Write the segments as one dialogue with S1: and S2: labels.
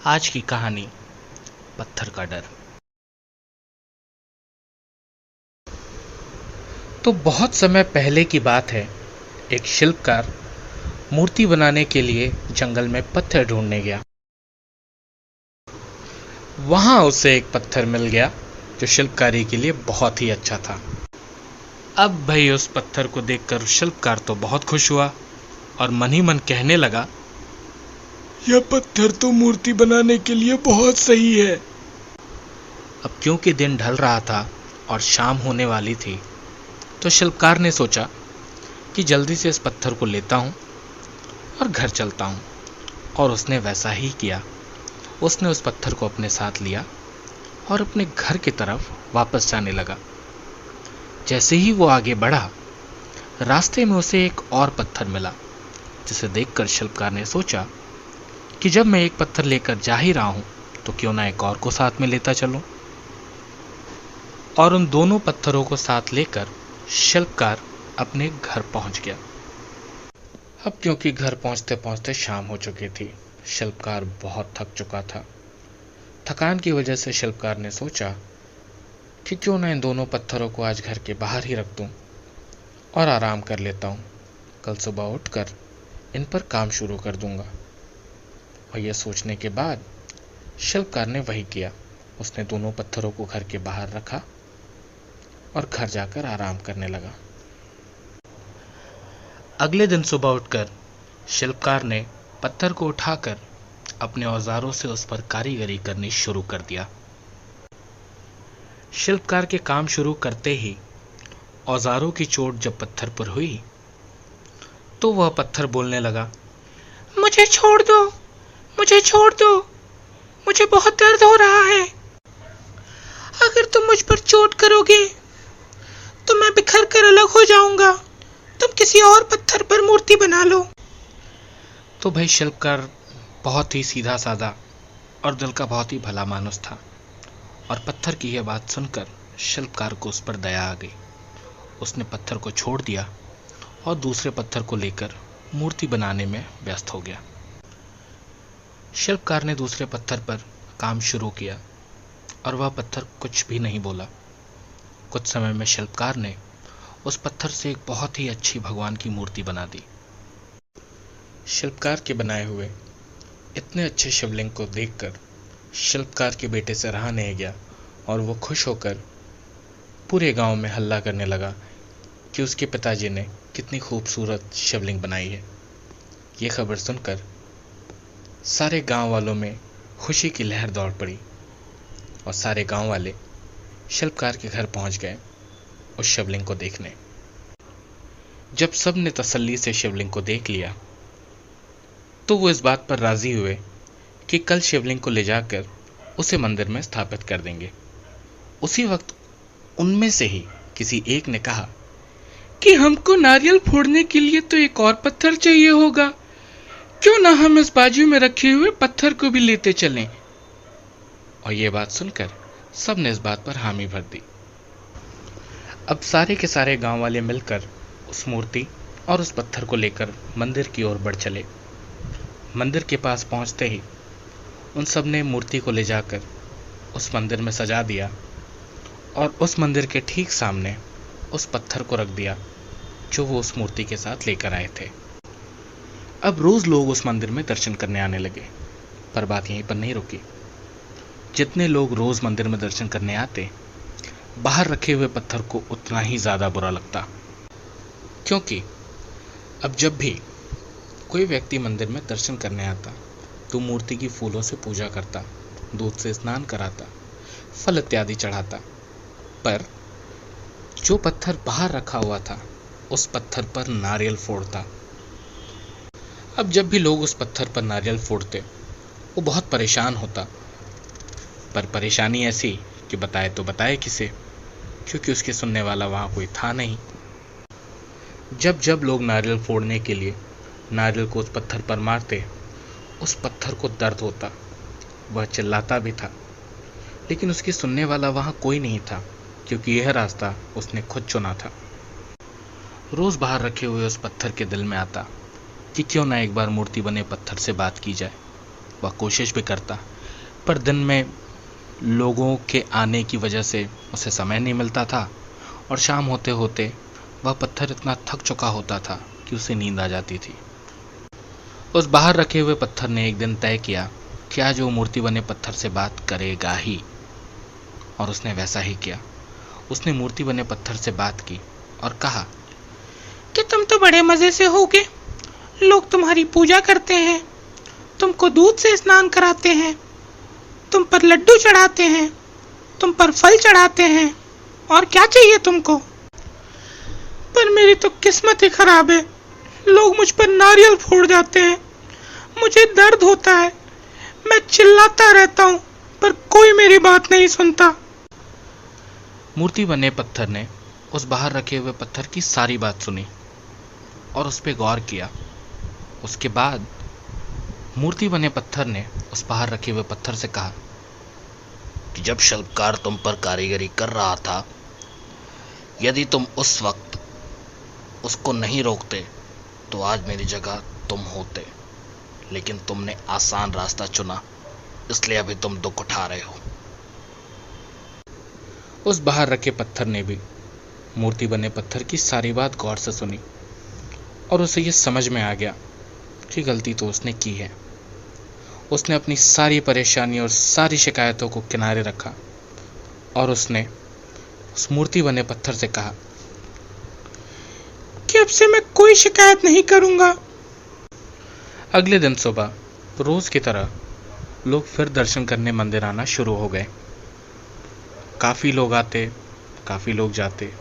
S1: आज की कहानी पत्थर का डर। तो बहुत समय पहले की बात है। एक शिल्पकार मूर्ति बनाने के लिए जंगल में पत्थर ढूंढने गया। वहां उसे एक पत्थर मिल गया जो शिल्पकारी के लिए बहुत ही अच्छा था। अब भाई उस पत्थर को देखकर शिल्पकार तो बहुत खुश हुआ और मन ही मन कहने लगा,
S2: यह पत्थर तो मूर्ति बनाने के लिए बहुत सही है।
S1: अब क्योंकि दिन ढल रहा था और शाम होने वाली थी, तो शिल्पकार ने सोचा कि जल्दी से इस पत्थर को लेता हूं और घर चलता हूं। और उसने वैसा ही किया। उसने उस पत्थर को अपने साथ लिया और अपने घर की तरफ वापस जाने लगा। जैसे ही वो आगे बढ़ा, रास्ते में उसे एक और पत्थर मिला, जिसे देखकर शिल्पकार ने सोचा कि जब मैं एक पत्थर लेकर जा ही रहा हूं तो क्यों ना एक और को साथ में लेता चलूं। और उन दोनों पत्थरों को साथ लेकर शिल्पकार अपने घर पहुंच गया। अब क्योंकि घर पहुंचते पहुंचते शाम हो चुकी थी, शिल्पकार बहुत थक चुका था। थकान की वजह से शिल्पकार ने सोचा कि क्यों ना इन दोनों पत्थरों को आज घर के बाहर ही रख दूं और आराम कर लेता हूं। कल सुबह उठकर इन पर काम शुरू कर दूंगा। और यह सोचने के बाद शिल्पकार ने वही किया। उसने दोनों पत्थरों को घर के बाहर रखा और घर जाकर आराम करने लगा। अगले दिन सुबह उठकर शिल्पकार ने पत्थर को उठाकर अपने औजारों से उस पर कारीगरी करनी शुरू कर दिया। शिल्पकार के काम शुरू करते ही औजारों की चोट जब पत्थर पर हुई, तो वह पत्थर बोलने लगा, मुझे छोड़ दो, मुझे छोड़ दो, मुझे बहुत दर्द हो रहा है। अगर तुम मुझ पर चोट करोगे तो मैं बिखर कर अलग हो जाऊंगा। तुम किसी और पत्थर पर मूर्ति बना लो। तो भाई शिल्पकार बहुत ही सीधा साधा और दिल का बहुत ही भला मानुस था। और पत्थर की यह बात सुनकर शिल्पकार को उस पर दया आ गई। उसने पत्थर को छोड़ दिया और दूसरे पत्थर को लेकर मूर्ति बनाने में व्यस्त हो गया। शिल्पकार ने दूसरे पत्थर पर काम शुरू किया और वह पत्थर कुछ भी नहीं बोला। कुछ समय में शिल्पकार ने उस पत्थर से एक बहुत ही अच्छी भगवान की मूर्ति बना दी। शिल्पकार के बनाए हुए इतने अच्छे शिवलिंग को देखकर शिल्पकार के बेटे से रहा नहीं गया और वो खुश होकर पूरे गांव में हल्ला करने लगा कि उसके पिताजी ने कितनी खूबसूरत शिवलिंग बनाई है। ये खबर सुनकर सारे गांव वालों में खुशी की लहर दौड़ पड़ी और सारे गांव वाले शिल्पकार के घर पहुंच गए उस शिवलिंग को देखने। जब सब ने तसल्ली से शिवलिंग को देख लिया, तो वो इस बात पर राजी हुए कि कल शिवलिंग को ले जाकर उसे मंदिर में स्थापित कर देंगे। उसी वक्त उनमें से ही किसी एक ने कहा कि हमको नारियल फोड़ने के लिए तो एक और पत्थर चाहिए होगा। क्यों ना हम इस बाजू में रखे हुए पत्थर को भी लेते चलें। और ये बात सुनकर सब ने इस बात पर हामी भर दी। अब सारे के सारे गांव वाले मिलकर उस मूर्ति और उस पत्थर को लेकर मंदिर की ओर बढ़ चले। मंदिर के पास पहुंचते ही उन सब ने मूर्ति को ले जाकर उस मंदिर में सजा दिया और उस मंदिर के ठीक सामने उस पत्थर को रख दिया जो वो उस मूर्ति के साथ लेकर आए थे। अब रोज लोग उस मंदिर में दर्शन करने आने लगे। पर बात यहीं पर नहीं रुकी। जितने लोग रोज मंदिर में दर्शन करने आते, बाहर रखे हुए पत्थर को उतना ही ज्यादा बुरा लगता। क्योंकि अब जब भी कोई व्यक्ति मंदिर में दर्शन करने आता, तो मूर्ति की फूलों से पूजा करता, दूध से स्नान कराता, फल इत्यादि चढ़ाता। पर जो पत्थर बाहर रखा हुआ था, उस पत्थर पर नारियल फोड़ता। अब जब भी लोग उस पत्थर पर नारियल फोड़ते, वो बहुत परेशान होता। पर परेशानी ऐसी कि बताए तो बताए किसे, क्योंकि उसके सुनने वाला वहां कोई था नहीं। जब जब लोग नारियल फोड़ने के लिए नारियल को उस पत्थर पर मारते, उस पत्थर को दर्द होता। वह चिल्लाता भी था, लेकिन उसके सुनने वाला वहां कोई नहीं था, क्योंकि यह रास्ता उसने खुद चुना था। रोज बाहर रखे हुए उस पत्थर के दिल में आता कि क्यों ना एक बार मूर्ति बने पत्थर से बात की जाए। वह कोशिश भी करता, पर दिन में लोगों के आने की वजह से उसे समय नहीं मिलता था और शाम होते होते वह पत्थर इतना थक चुका होता था कि उसे नींद आ जाती थी। उस बाहर रखे हुए पत्थर ने एक दिन तय किया कि आज वो मूर्ति बने पत्थर से बात करेगा ही, और उसने वैसा ही किया। उसने मूर्ति बने पत्थर से बात की और कहा
S3: कि तुम तो बड़े मजे से होगे, लोग तुम्हारी पूजा करते हैं, तुमको दूध से स्नान कराते हैं, तुम पर लड्डू चढ़ाते हैं, तुम पर फल चढ़ाते हैं, और क्या चाहिए तुमको। पर मेरी तो किस्मत ही खराब है, लोग मुझ पर नारियल फोड़ जाते हैं, मुझे दर्द होता है, मैं चिल्लाता रहता हूँ पर कोई मेरी बात नहीं सुनता।
S1: मूर्ति बने पत्थर ने उस बाहर रखे हुए पत्थर की सारी बात सुनी और उस पर गौर किया। उसके बाद मूर्ति बने पत्थर ने उस बाहर रखे हुए पत्थर से कहा
S4: कि जब शिल्पकार तुम पर कारीगरी कर रहा था, यदि तुम उस वक्त उसको नहीं रोकते तो आज मेरी जगह तुम होते, लेकिन तुमने आसान रास्ता चुना, इसलिए अभी तुम दुख उठा रहे हो।
S1: उस बाहर रखे पत्थर ने भी मूर्ति बने पत्थर की सारी बात गौर से सुनी और उसे ये समझ में आ गया कि गलती तो उसने की है। उसने अपनी सारी परेशानी और सारी शिकायतों को किनारे रखा और उसने उस मूर्ति बने पत्थर से कहा
S3: कि अब से मैं कोई शिकायत नहीं करूंगा।
S1: अगले दिन सुबह रोज की तरह लोग फिर दर्शन करने मंदिर आना शुरू हो गए। काफी लोग आते, काफी लोग जाते,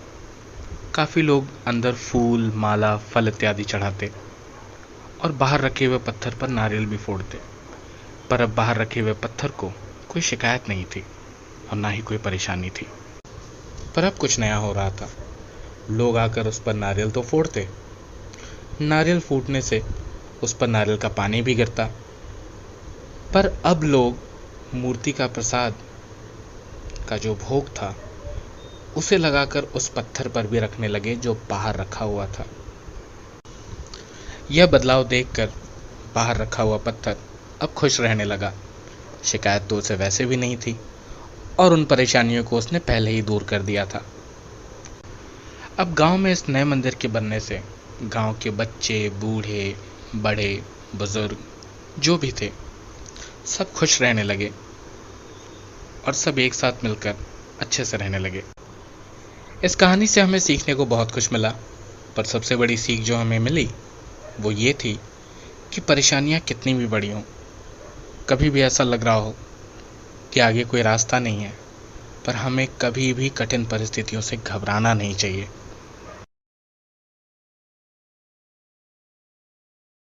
S1: काफी लोग अंदर फूल, माला, फल इत्यादि चढ़ाते और बाहर रखे हुए पत्थर पर नारियल भी फोड़ते। पर अब बाहर रखे हुए पत्थर को कोई शिकायत नहीं थी और ना ही कोई परेशानी थी। पर अब कुछ नया हो रहा था। लोग आकर उस पर नारियल तो फोड़ते, नारियल फूटने से उस पर नारियल का पानी भी गिरता, पर अब लोग मूर्ति का प्रसाद का जो भोग था उसे लगाकर उस पत्थर पर भी रखने लगे जो बाहर रखा हुआ था। यह बदलाव देखकर बाहर रखा हुआ पत्थर अब खुश रहने लगा। शिकायत तो उसे वैसे भी नहीं थी और उन परेशानियों को उसने पहले ही दूर कर दिया था। अब गांव में इस नए मंदिर के बनने से गांव के बच्चे, बूढ़े, बड़े, बुजुर्ग जो भी थे सब खुश रहने लगे और सब एक साथ मिलकर अच्छे से रहने लगे। इस कहानी से हमें सीखने को बहुत कुछ मिला, पर सबसे बड़ी सीख जो हमें मिली वो ये थी कि परेशानियां कितनी भी बड़ी हों, कभी भी ऐसा लग रहा हो कि आगे कोई रास्ता नहीं है, पर हमें कभी भी कठिन परिस्थितियों से घबराना नहीं चाहिए।